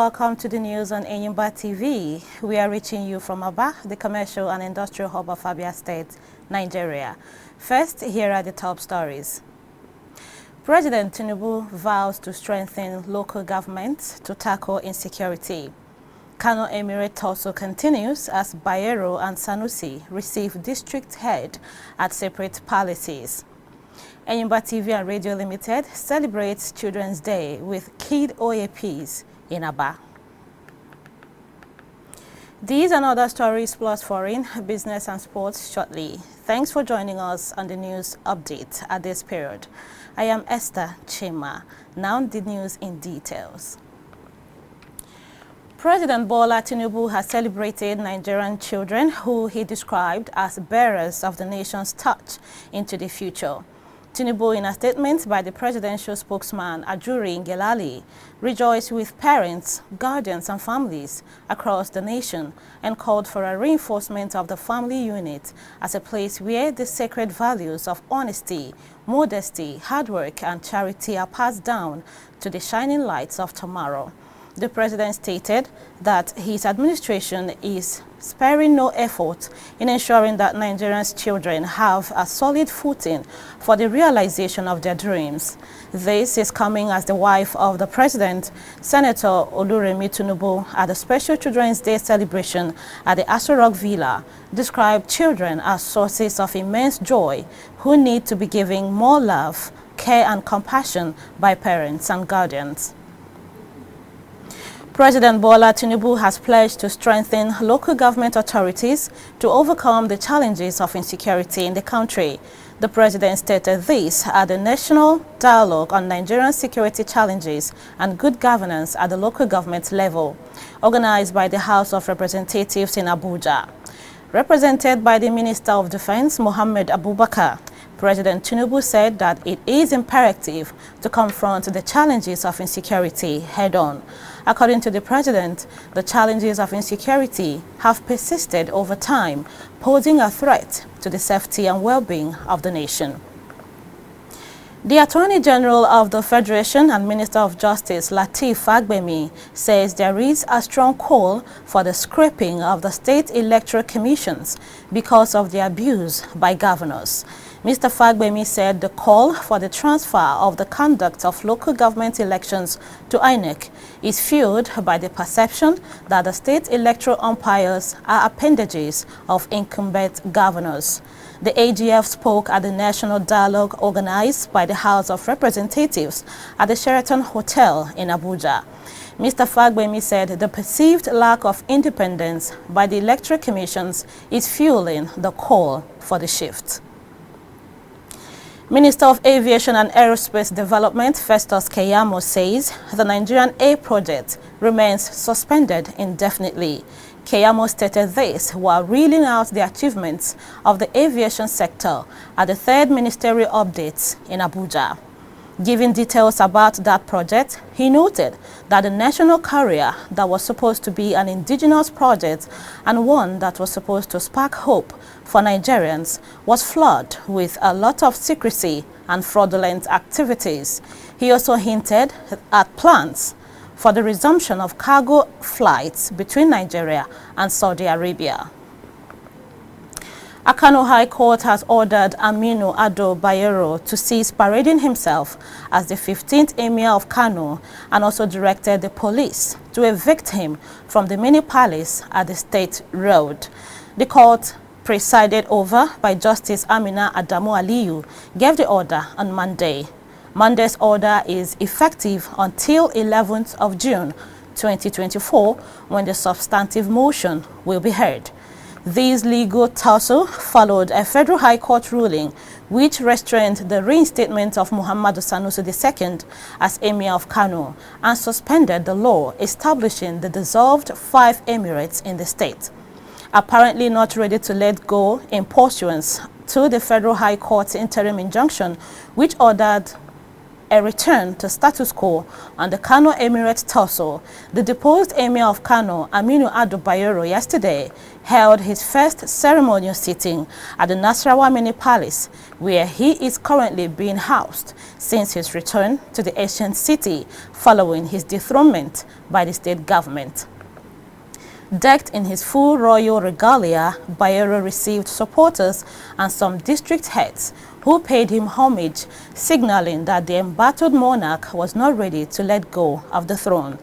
welcome to the news on Enyimba TV. We are reaching you from Aba, the commercial and industrial hub of Abia State, Nigeria. First, here are the top stories. President Tinubu vows to strengthen local governments to tackle insecurity. Cano Emirate also continues as BAYERO and SANUSI receive district head at separate palaces. Enyimba TV and Radio Limited celebrates Children's Day with kid OAPS in Aba. These and other stories plus foreign, business and sports shortly. Thanks for joining us on the news update at this period. I am Esther Chima. Now the news in details. President Bola Tinubu has celebrated Nigerian children who he described as bearers of the nation's touch into the future. Tinubu, in a statement by the presidential spokesman Ajuri Ngelale, rejoiced with parents, guardians and families across the nation and called for a reinforcement of the family unit as a place where the sacred values of honesty, modesty, hard work and charity are passed down to the shining lights of tomorrow. The president stated that his administration is sparing no effort in ensuring that Nigerians' children have a solid footing for the realization of their dreams. This is coming as the wife of the president, Senator Oluremi Tinubu, at a special Children's Day celebration at the Aso Rock Villa, described children as sources of immense joy who need to be given more love, care and compassion by parents and guardians. President Bola Tinubu has pledged to strengthen local government authorities to overcome the challenges of insecurity in the country. The president stated this at the National Dialogue on Nigerian Security Challenges and Good Governance at the local government level, organized by the House of Representatives in Abuja. Represented by the Minister of Defense, Mohammed Abubakar, President Tinubu said that it is imperative to confront the challenges of insecurity head-on. According to the president, the challenges of insecurity have persisted over time, posing a threat to the safety and well-being of the nation. The Attorney General of the Federation and Minister of Justice, Lateef Fagbemi, says there is a strong call for the scrapping of the state electoral commissions because of the abuse by governors. Mr. Fagbemi said the call for the transfer of the conduct of local government elections to INEC is fueled by the perception that the state electoral umpires are appendages of incumbent governors. The AGF spoke at the National Dialogue organized by the House of Representatives at the Sheraton Hotel in Abuja. Mr. Fagbemi said the perceived lack of independence by the electoral commissions is fueling the call for the shift. Minister of Aviation and Aerospace Development, Festus Keyamo, says the Nigerian Air project remains suspended indefinitely. Keyamo stated this while reeling out the achievements of the aviation sector at the third ministerial update in Abuja. Giving details about that project, he noted that the national carrier that was supposed to be an indigenous project and one that was supposed to spark hope for Nigerians was flooded with a lot of secrecy and fraudulent activities. He also hinted at plans for the resumption of cargo flights between Nigeria and Saudi Arabia. Kano High Court has ordered Aminu Ado Bayero to cease parading himself as the 15th Emir of Kano and also directed the police to evict him from the mini palace at the State Road. The court, presided over by Justice Amina Adamu Aliyu, gave the order on Monday. Monday's order is effective until 11th of June 2024 when the substantive motion will be heard. This legal tussle followed a federal high court ruling which restrained the reinstatement of Muhammadu Sanusi II as Emir of Kano and suspended the law establishing the dissolved 5 emirates in the state. Apparently not ready to let go in pursuance to the federal high court's interim injunction which ordered a return to status quo on the Cano Emirate tussle, the deposed Emir of Kano, BAYERO, yesterday held his first ceremonial sitting at the Nasarawa Mini Palace, where he is currently being housed since his return to the ancient city following his dethronement by the state government. Decked in his full royal regalia, BAYERO received supporters and some district heads who paid him homage, signaling that the embattled monarch was not ready to let go of the throne.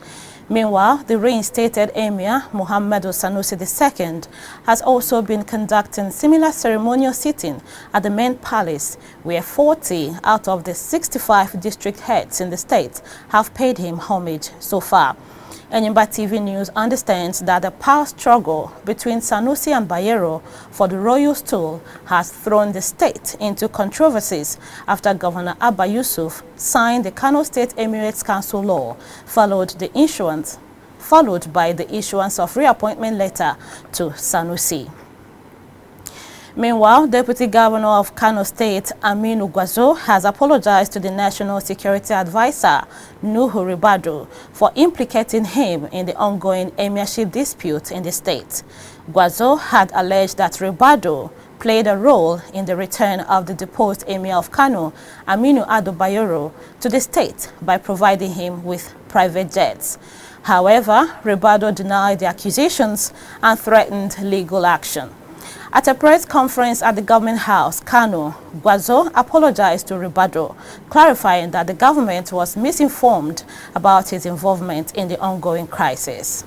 Meanwhile, the reinstated Emir, Muhammadu SANUSI II, has also been conducting similar ceremonial sitting at the main palace, where 40 out of the 65 district heads in the state have paid him homage so far. Enyimba TV News understands that the power struggle between SANUSI and BAYERO for the royal stool has thrown the state into controversies after Governor Abba Yusuf signed the Kano State Emirates Council law, followed by the issuance of reappointment letter to SANUSI. Meanwhile, Deputy Governor of Kano State, Aminu Gwazo, has apologized to the National Security Advisor, Nuhu Ribadu, for implicating him in the ongoing emirship dispute in the state. Gwazo had alleged that Ribadu played a role in the return of the deposed Emir of Kano, Aminu BAYERO, to the state by providing him with private jets. However, Ribadu denied the accusations and threatened legal action. At a press conference at the government house, Kano, Gwazo apologized to Ribadu, clarifying that the government was misinformed about his involvement in the ongoing crisis.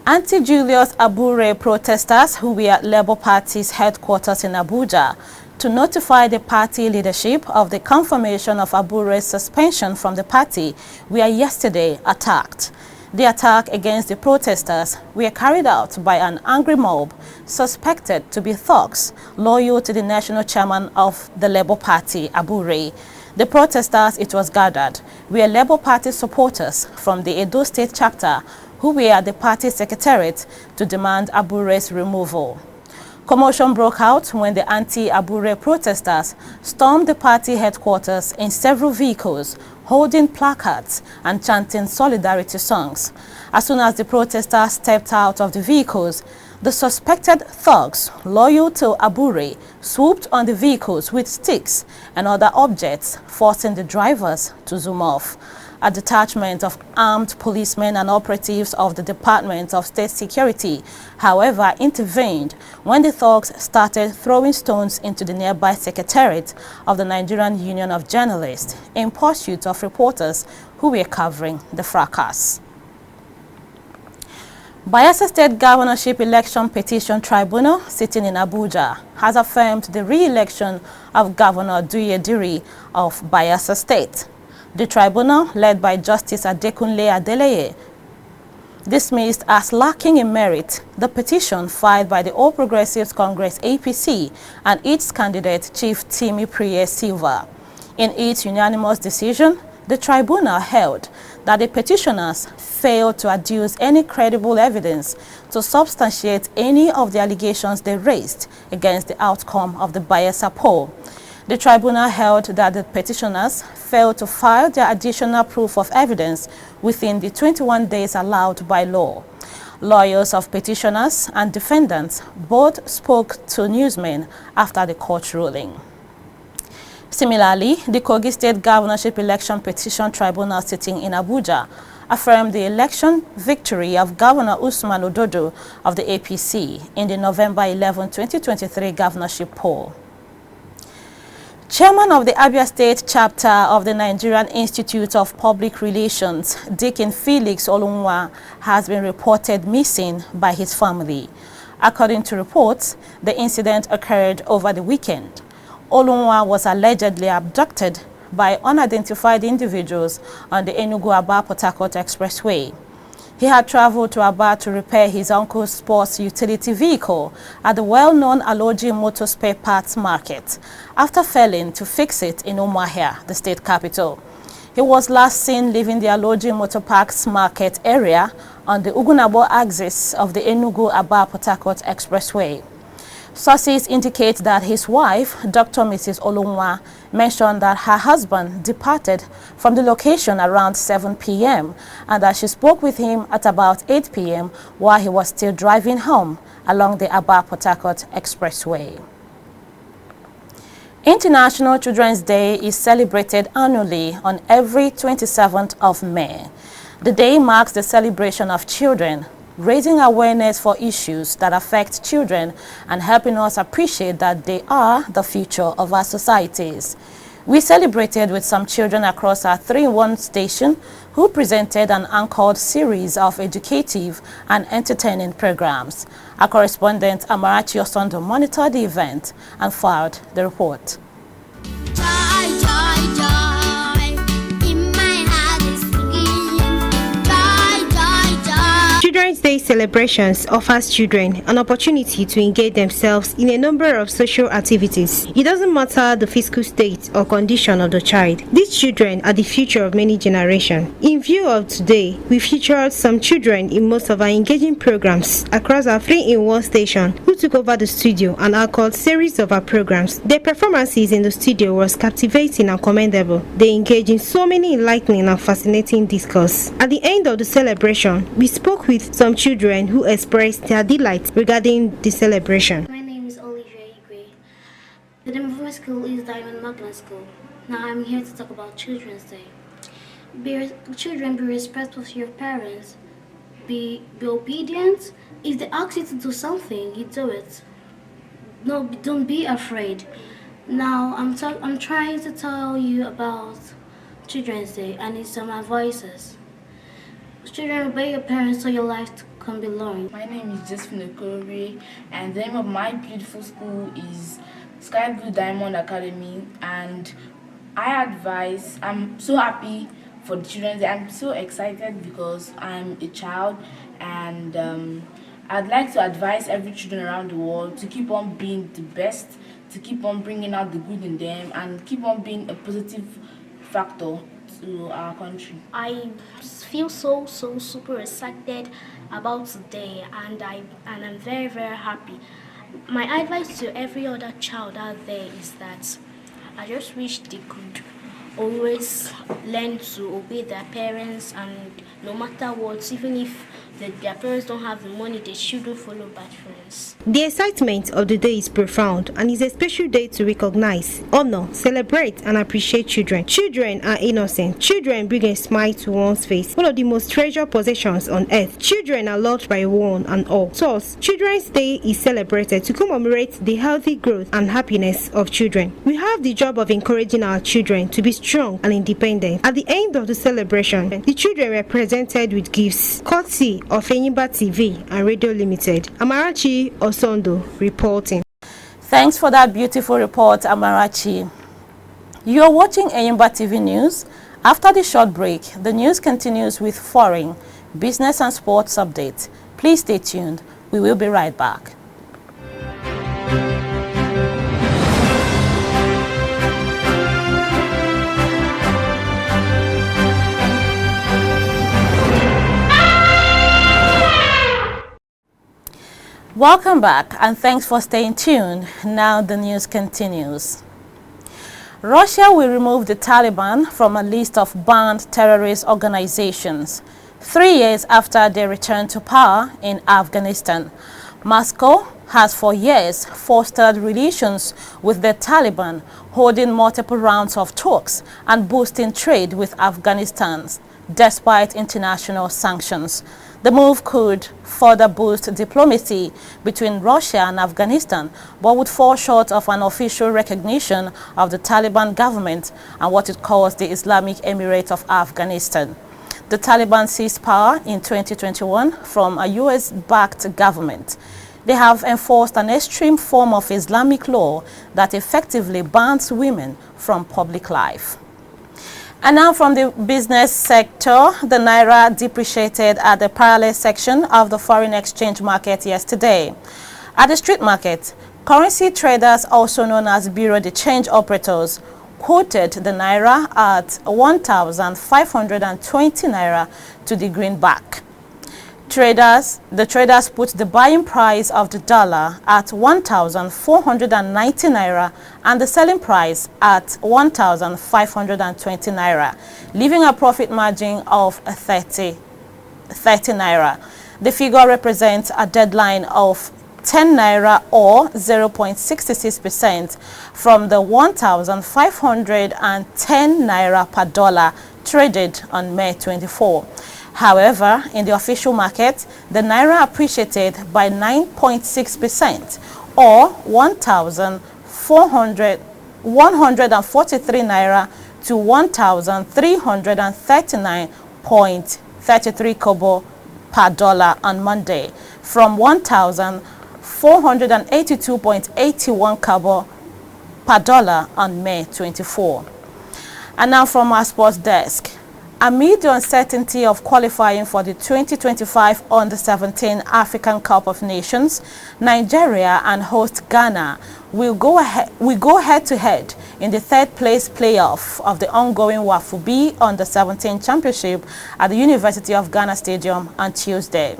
Anti-Julius Abure protesters who were at Labour Party's headquarters in Abuja to notify the party leadership of the confirmation of Abure's suspension from the party were yesterday attacked. The attack against the protesters were carried out by an angry mob suspected to be thugs loyal to the national chairman of the Labour Party, Abure. The protesters, it was gathered, were Labour Party supporters from the Edo State chapter who were at the party secretariat to demand Abure's removal. Commotion broke out when the anti-Abure protesters stormed the party headquarters in several vehicles, holding placards and chanting solidarity songs. As soon as the protesters stepped out of the vehicles, the suspected thugs loyal to Abure swooped on the vehicles with sticks and other objects, forcing the drivers to zoom off. A detachment of armed policemen and operatives of the Department of State Security, however, intervened when the thugs started throwing stones into the nearby secretariat of the Nigerian Union of Journalists in pursuit of reporters who were covering the fracas. Bayelsa State Governorship Election Petition Tribunal, sitting in Abuja, has affirmed the re-election of Governor Duye Diri of Bayelsa State. The tribunal, led by Justice Adekunle Adeleye, dismissed as lacking in merit the petition filed by the All Progressives Congress APC and its candidate Chief Timi Priye Silva. In its unanimous decision, the tribunal held that the petitioners failed to adduce any credible evidence to substantiate any of the allegations they raised against the outcome of the Bayelsa poll. The tribunal held that the petitioners failed to file their additional proof of evidence within the 21 days allowed by law. Lawyers of petitioners and defendants both spoke to newsmen after the court ruling. Similarly, the Kogi State Governorship Election Petition Tribunal sitting in Abuja affirmed the election victory of Governor Usman Ododo of the APC in the November 11, 2023 governorship poll. Chairman of the Abia State chapter of the Nigerian Institute of Public Relations, Deacon Felix Olunwa, has been reported missing by his family. According to reports, the incident occurred over the weekend. Olunwa was allegedly abducted by unidentified individuals on the Enugu-Aba-Port Harcourt Expressway. He had traveled to Aba to repair his uncle's sports utility vehicle at the well-known Aloji Motor Spare Parts Market after failing to fix it in Umuahia, the state capital. He was last seen leaving the Aloji Motor Parks Market area on the Ugunabo axis of the Enugu-Aba-Port Harcourt Expressway. Sources indicate that his wife, Dr. Mrs. Olunwa, mentioned that her husband departed from the location around 7 p.m. and that she spoke with him at about 8 p.m. while he was still driving home along the Aba-Port Harcourt Expressway. International Children's Day is celebrated annually on every 27th of May. The day marks the celebration of children, raising awareness for issues that affect children and helping us appreciate that they are the future of our societies. We celebrated with some children across our 3-in-1 station who presented an anchored series of educative and entertaining programs. Our correspondent Amarachi Osondo monitored the event and filed the report. Children's Day celebrations offers children an opportunity to engage themselves in a number of social activities. It doesn't matter the physical state or condition of the child. These children are the future of many generations. In view of today, we featured some children in most of our engaging programs across our 3-in-1 station who took over the studio and anchored series of our programs. Their performances in the studio was captivating and commendable. They engaged in so many enlightening and fascinating discourse. At the end of the celebration, we spoke with some children who expressed their delight regarding the celebration. My name is Olivia Igwe. The name of my school is Diamond Magna School. Now I'm here to talk about Children's Day. Children, be respectful of your parents. Be obedient. If they ask you to do something, you do it. No, don't be afraid. Now I'm trying to tell you about Children's Day and it's some advices. Children, obey your parents so your life can be learned. My name is Josephine Okororie, and the name of my beautiful school is Sky Blue Diamond Academy. And I'm so happy for the children. I'm so excited because I'm a child, and I'd like to advise every children around the world to keep on being the best, to keep on bringing out the good in them, and keep on being a positive factor to our country. I feel so super excited about today, and I'm very happy. My advice to every other child out there is that I just wish they could always learn to obey their parents, and no matter what, even if their parents don't have the money, they shouldn't follow bad friends. The excitement of the day is profound and is a special day to recognize, honor, celebrate and appreciate children. Children are innocent. Children bring a smile to one's face, one of the most treasured possessions on earth. Children are loved by one and all. Thus, Children's Day is celebrated to commemorate the healthy growth and happiness of children. We have the job of encouraging our children to be strong and independent. At the end of the celebration, the children were presented with gifts, courtesy of Enyimba TV and Radio Limited. Amarachi Osondo reporting. Thanks for that beautiful report, Amarachi. You are watching Enyimba TV News. After the short break, the news continues with foreign, business and sports updates. Please stay tuned. We will be right back. Welcome back and thanks for staying tuned. Now the news continues. Russia will remove the Taliban from a list of banned terrorist organizations 3 years after they returned to power in Afghanistan. Moscow has for years fostered relations with the Taliban, holding multiple rounds of talks and boosting trade with Afghanistan, despite international sanctions. The move could further boost diplomacy between Russia and Afghanistan, but would fall short of an official recognition of the Taliban government and what it calls the Islamic Emirate of Afghanistan. The Taliban seized power in 2021 from a US-backed government. They have enforced an extreme form of Islamic law that effectively bans women from public life. And now from the business sector, the Naira depreciated at the parallel section of the foreign exchange market yesterday. At the street market, currency traders, also known as Bureau de Change operators, quoted the Naira at 1,520 Naira to the greenback. The traders put the buying price of the dollar at 1,490 Naira and the selling price at 1,520 Naira, leaving a profit margin of 30 Naira. The figure represents a deadline of 10 Naira or 0.66% from the 1,510 Naira per dollar traded on May 24. However, in the official market, the Naira appreciated by 9.6% or 1,143 Naira to 1,339.33 kobo per dollar on Monday, from 1,482.81 kobo per dollar on May 24. And now from our sports desk. Amid the uncertainty of qualifying for the 2025 Under-17 African Cup of Nations, Nigeria and host Ghana will go head-to-head in the third-place playoff of the ongoing WAFUB Under-17 Championship at the University of Ghana Stadium on Tuesday.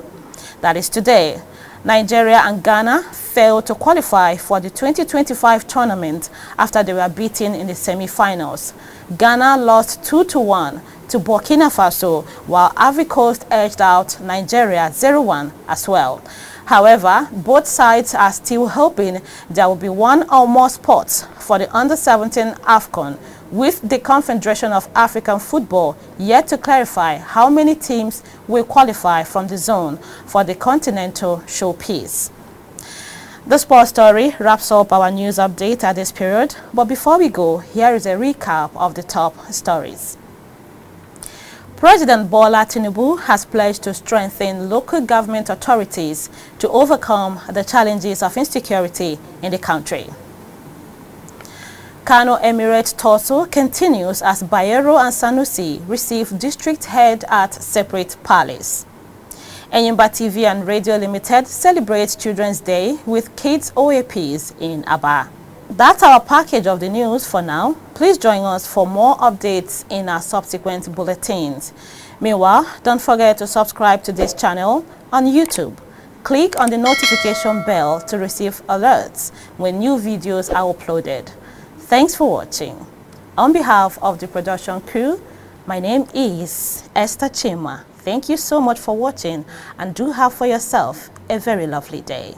That is today. Nigeria and Ghana failed to qualify for the 2025 tournament after they were beaten in the semi-finals. Ghana lost 2-1 to Burkina Faso, while Ivory Coast edged out Nigeria 0-1 as well. However, both sides are still hoping there will be one or more spots for the Under-17 AFCON, with the Confederation of African Football yet to clarify how many teams will qualify from the zone for the continental showpiece. The sports story wraps up our news update at this period, but before we go, here is a recap of the top stories. President Bola Tinubu has pledged to strengthen local government authorities to overcome the challenges of insecurity in the country. Cano Emirate TUSSLE continues as BAYERO and SANUSI receive district head at separate palace. Enyimba TV and Radio Limited celebrates Children's Day with kids OAPS in Aba. That's our package of the news for now. Please join us for more updates in our subsequent bulletins. Meanwhile, don't forget to subscribe to this channel on YouTube. Click on the notification bell to receive alerts when new videos are uploaded. Thanks for watching. On behalf of the production crew, my name is Esther Chima. Thank you so much for watching, and do have for yourself a very lovely day.